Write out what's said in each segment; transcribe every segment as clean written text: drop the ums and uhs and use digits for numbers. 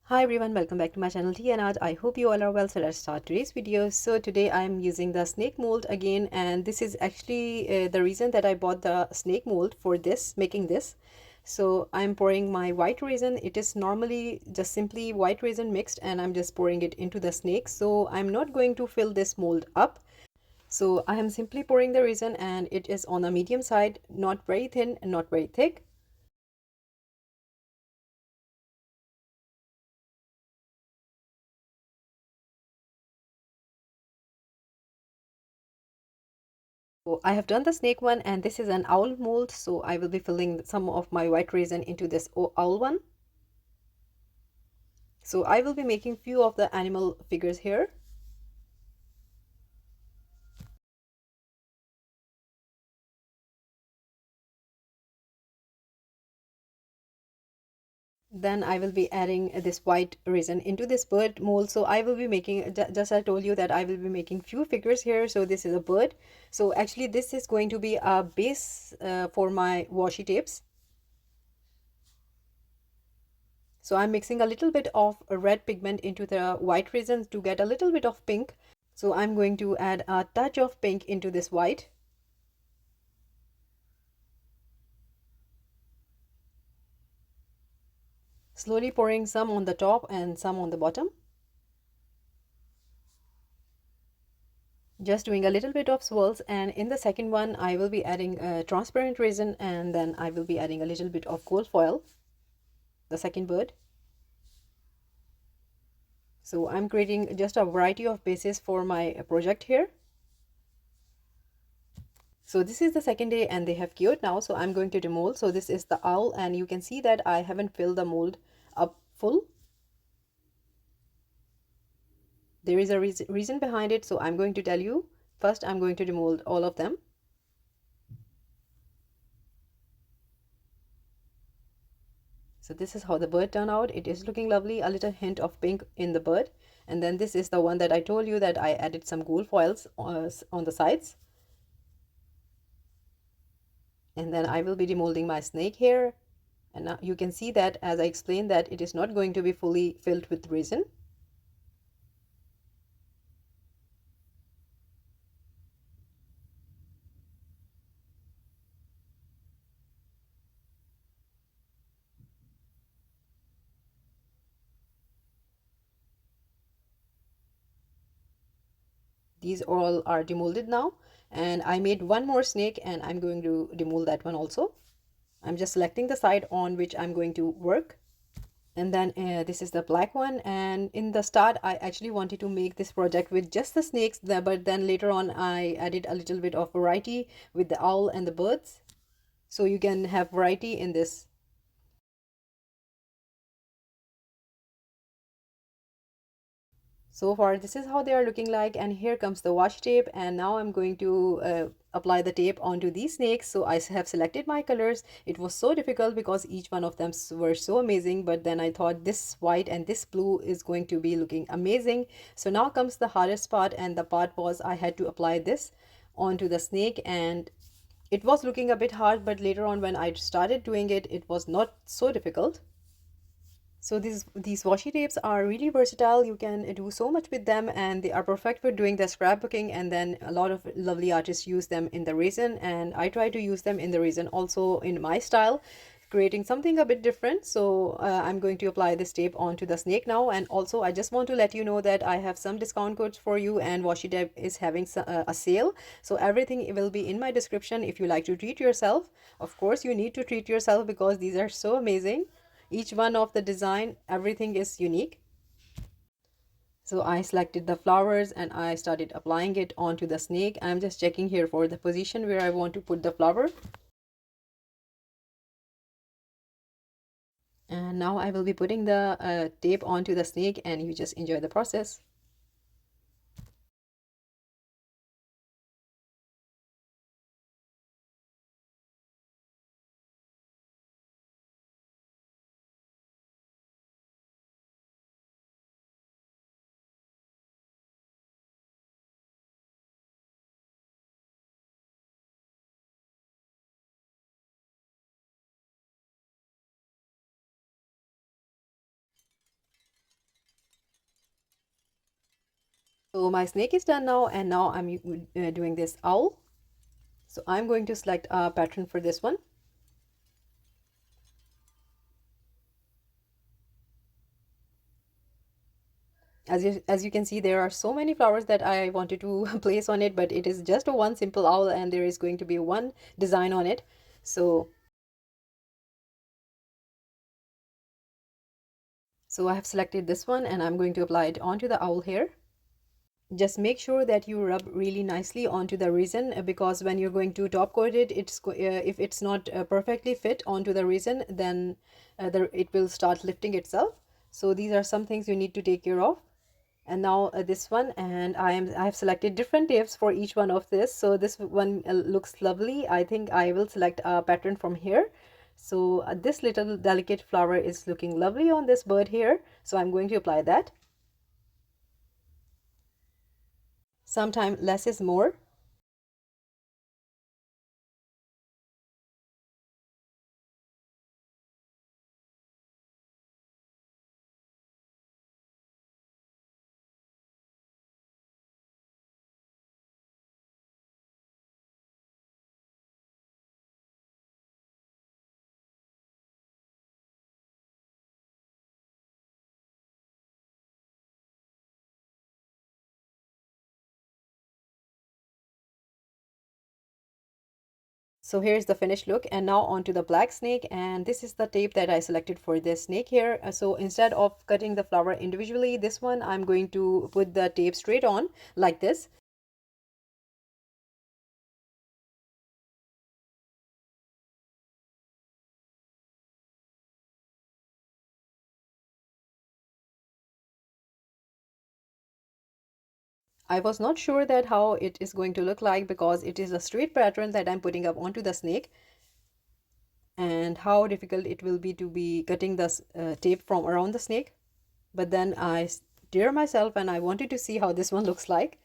Hi everyone, welcome back to my channel Tea&Art. I hope you all are well. So let's start today's video. So today I am using the snake mold again, and this is actually the reason that I bought the snake mold for making this. So I'm pouring my white resin. It is normally just simply white resin mixed, and I'm just pouring it into the snake. So I'm not going to fill this mold up. So I am simply pouring the resin, and it is on a medium side, not very thin and not very thick. So I have done the snake one, and this is an owl mold, so I will be filling some of my white resin into this owl one. So I will be making few of the animal figures here. Then I will be adding this white resin into this bird mold. So I will be making, just I told you that I will be making few figures here. So this is a bird. So actually this is going to be a base for my washi tapes. So I'm mixing a little bit of red pigment into the white resin to get a little bit of pink. So I'm going to add a touch of pink into this white. Slowly pouring some on the top and some on the bottom. Just doing a little bit of swirls, and in the second one I will be adding transparent resin, and then I will be adding a little bit of gold foil, the second bird. So I'm creating just a variety of bases for my project here. So this is the second day and they have cured now, so I'm going to demold. So this is the owl, and you can see that I haven't filled the mold up full. There is a reason behind it, so I'm going to tell you. First I'm going to demold all of them. So this is how the bird turned out. It is looking lovely, a little hint of pink in the bird. And then this is the one that I told you that I added some gold foils on the sides. And then I will be demolding my snake here. And now you can see that, as I explained, that it is not going to be fully filled with resin. These all are demolded now, and I made one more snake and I'm going to demold that one also. I'm just selecting the side on which I'm going to work. And then this is the black one, and in the start I actually wanted to make this project with just the snakes there, but then later on I added a little bit of variety with the owl and the birds, so you can have variety in this. So far this is how they are looking like, and here comes the washi tape, and now I'm going to apply the tape onto these snakes. So I have selected my colors. It was so difficult because each one of them were so amazing, but then I thought this white and this blue is going to be looking amazing. So now comes the hardest part, and the part was I had to apply this onto the snake, and it was looking a bit hard, but later on when I started doing it, it was not so difficult. So these washi tapes are really versatile. You can do so much with them, and they are perfect for doing the scrapbooking, and then a lot of lovely artists use them in the resin, and I try to use them in the resin also in my style, creating something a bit different. So I'm going to apply this tape onto the snake now, and also I just want to let you know that I have some discount codes for you, and Washi Tape is having a sale. So everything will be in my description if you like to treat yourself. Of course you need to treat yourself because these are so amazing. Each one of the design, everything is unique. So I selected the flowers and I started applying it onto the snake. I'm just checking here for the position where I want to put the flower. And now I will be putting the tape onto the snake, and you just enjoy the process. So my snake is done now, and now I'm doing this owl. So I'm going to select a pattern for this one. As you can see, there are so many flowers that I wanted to place on it, but it is just a one simple owl, and there is going to be one design on it. So I have selected this one, and I'm going to apply it onto the owl here. Just make sure that you rub really nicely onto the resin, because when you're going to top coat it, if it's not perfectly fit onto the resin, then it will start lifting itself. So these are some things you need to take care of. And now this one, and I have selected different tapes for each one of this. So this one looks lovely. I think I will select a pattern from here. So this little delicate flower is looking lovely on this bird here, so I'm going to apply that. Sometimes less is more. So here's the finished look, and now onto the black snake, and this is the tape that I selected for this snake here. So instead of cutting the flower individually, this one I'm going to put the tape straight on like this. I was not sure that how it is going to look like, because it is a straight pattern that I'm putting up onto the snake, and how difficult it will be to be cutting the tape from around the snake. But then I steer myself, and I wanted to see how this one looks like.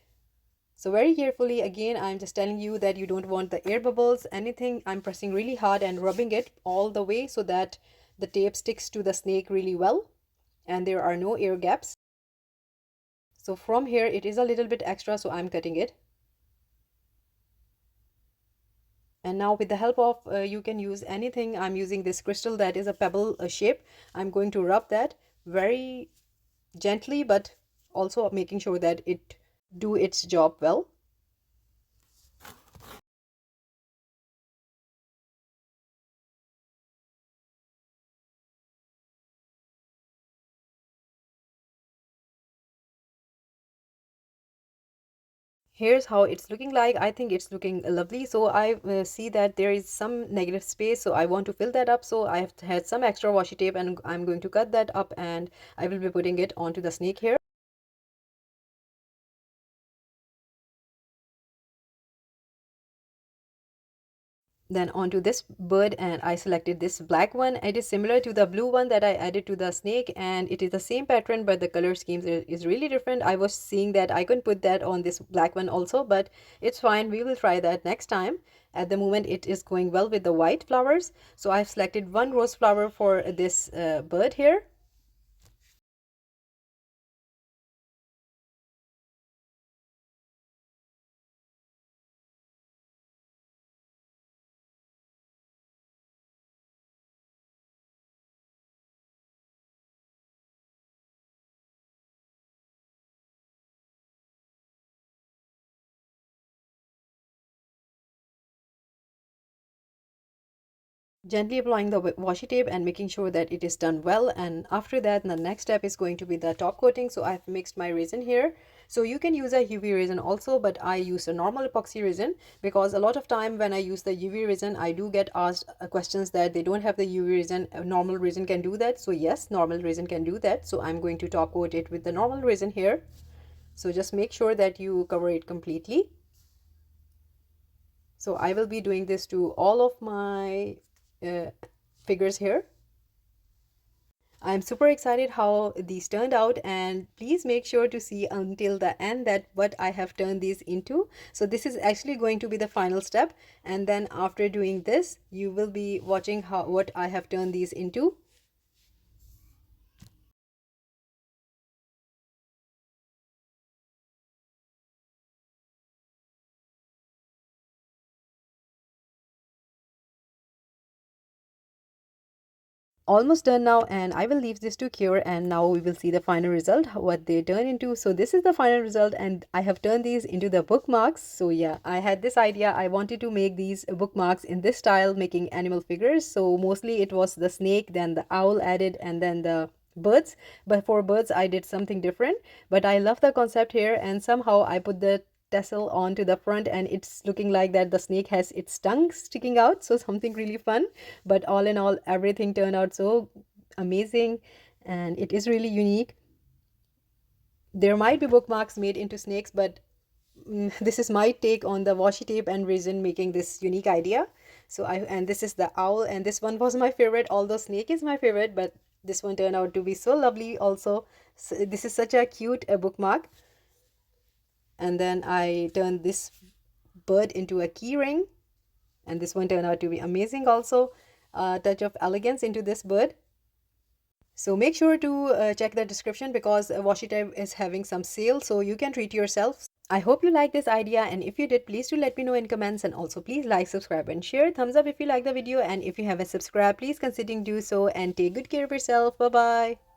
So very carefully, again, I'm just telling you that you don't want the air bubbles, anything. I'm pressing really hard and rubbing it all the way so that the tape sticks to the snake really well and there are no air gaps. So from here, it is a little bit extra, so I'm cutting it. And now with the help of, you can use anything. I'm using this crystal that is a pebble shape. I'm going to rub that very gently, but also making sure that it do its job well. Here's how it's looking like. I think it's looking lovely. So I see that there is some negative space, so I want to fill that up. So I have had some extra washi tape, and I'm going to cut that up, and I will be putting it onto the snake here. Then onto this bird, and I selected this black one. It is similar to the blue one that I added to the snake, and it is the same pattern, but the color schemes is really different. I was seeing that I couldn't put that on this black one also, but it's fine. We will try that next time. At the moment, it is going well with the white flowers. So I've selected one rose flower for this bird here. Gently applying the washi tape and making sure that it is done well. And after that, the next step is going to be the top coating. So I've mixed my resin here. So you can use a UV resin also, but I use a normal epoxy resin, because a lot of time when I use the UV resin, I do get asked questions that they don't have the UV resin. Normal resin can do that. So yes, normal resin can do that. So I'm going to top coat it with the normal resin here. So just make sure that you cover it completely. So I will be doing this to all of my figures here. I'm super excited how these turned out, and please make sure to see until the end that what I have turned these into. So this is actually going to be the final step, and then after doing this, you will be watching what I have turned these into. almost done now, and I will leave this to cure, and now we will see the final result, what they turn into. So this is the final result, and I have turned these into the bookmarks. So yeah, I had this idea, I wanted to make these bookmarks in this style, making animal figures. So mostly it was the snake, then the owl added, and then the birds. But for birds I did something different, but I love the concept here, and somehow I put the tassel onto the front, and it's looking like that the snake has its tongue sticking out, so something really fun. But all in all, everything turned out so amazing, and it is really unique. There might be bookmarks made into snakes, but this is my take on the washi tape and resin making this unique idea. So I, and this is the owl, and this one was my favorite, although snake is my favorite, but this one turned out to be so lovely also. So this is such a cute bookmark. And then I turned this bird into a key ring, and this one turned out to be amazing also. A touch of elegance into this bird. So make sure to check the description, because Washi Tape is having some sale, so you can treat yourself. I hope you like this idea, and if you did, please do let me know in comments, and also please like, subscribe and share. Thumbs up if you like the video, and if you haven't subscribed, please consider do so, and take good care of yourself. Bye bye.